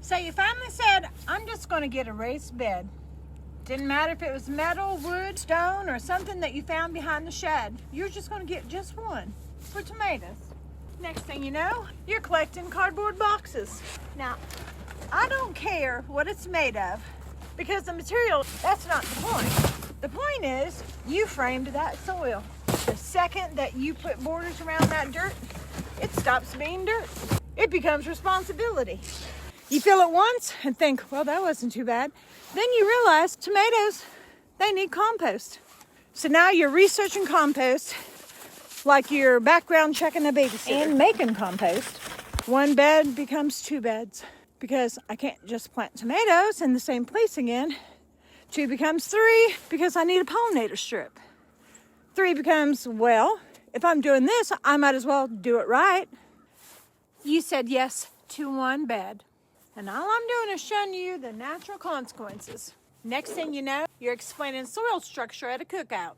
So you finally said, I'm just going to get a raised bed. Didn't matter if it was metal, wood, stone, or something that you found behind the shed. You're just going to get just one for tomatoes. Next thing you know, you're collecting cardboard boxes. Now, I don't care what it's made of, because the material, that's not the point. The point is, you framed that soil. The second that you put borders around that dirt, it stops being dirt. It becomes responsibility. You feel it once and think, well, that wasn't too bad. Then you realize tomatoes, they need compost. So now you're researching compost like you're background checking a babysitter. And making compost. One bed becomes two beds, because I can't just plant tomatoes in the same place again. Two becomes three because I need a pollinator strip. Three becomes, well, if I'm doing this, I might as well do it right. You said yes to one bed. And all I'm doing is showing you the natural consequences. Next thing you know, you're explaining soil structure at a cookout.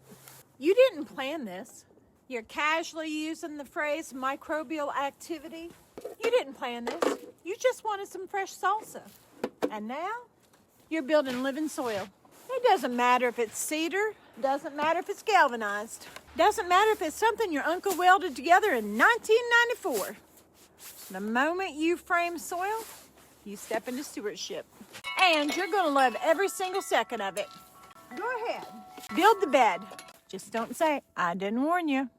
You didn't plan this. You're casually using the phrase microbial activity. You didn't plan this. You just wanted some fresh salsa. And now, you're building living soil. It doesn't matter if it's cedar. Doesn't matter if it's galvanized. Doesn't matter if it's something your uncle welded together in 1994. The moment you frame soil, you step into stewardship. And you're going to love every single second of it. Go ahead. Build the bed. Just don't say, I didn't warn you.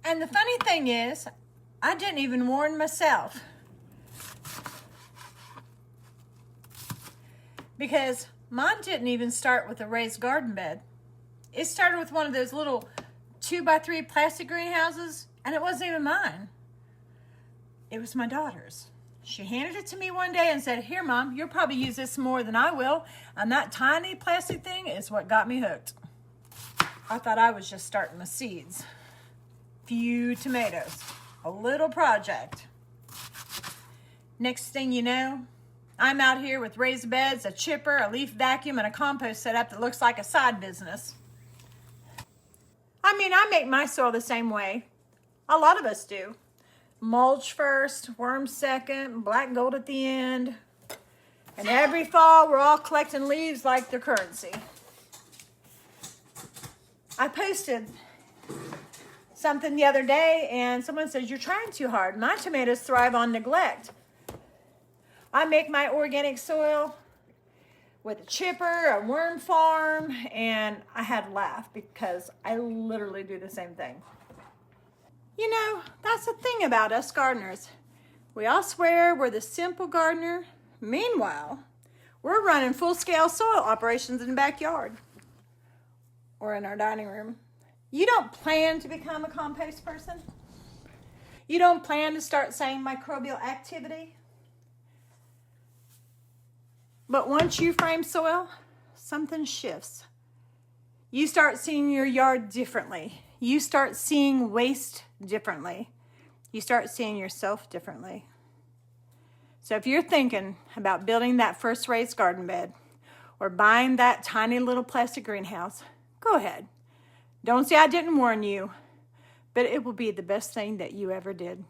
And the funny thing is, I didn't even warn myself. Because mine didn't even start with a raised garden bed. It started with one of those little 2x3 plastic greenhouses, and it wasn't even mine. It was my daughter's. She handed it to me one day and said, here, Mom, you'll probably use this more than I will. And that tiny plastic thing is what got me hooked. I thought I was just starting with seeds. Few tomatoes. A little project. Next thing you know, I'm out here with raised beds, a chipper, a leaf vacuum, and a compost setup that looks like a side business. I mean, I make my soil the same way. A lot of us do. Mulch first, worms second, black gold at the end. And every fall, we're all collecting leaves like they're currency. I posted something the other day, and someone says, you're trying too hard. My tomatoes thrive on neglect. I make my organic soil with a chipper, a worm farm, and I had to laugh because I literally do the same thing. You know, that's the thing about us gardeners. We all swear we're the simple gardener. Meanwhile, we're running full-scale soil operations in the backyard or in our dining room. You don't plan to become a compost person. You don't plan to start saying microbial activity. But once you frame soil, something shifts. You start seeing your yard differently. You start seeing waste differently. You start seeing yourself differently. So if you're thinking about building that first raised garden bed or buying that tiny little plastic greenhouse, go ahead. Don't say I didn't warn you, but it will be the best thing that you ever did.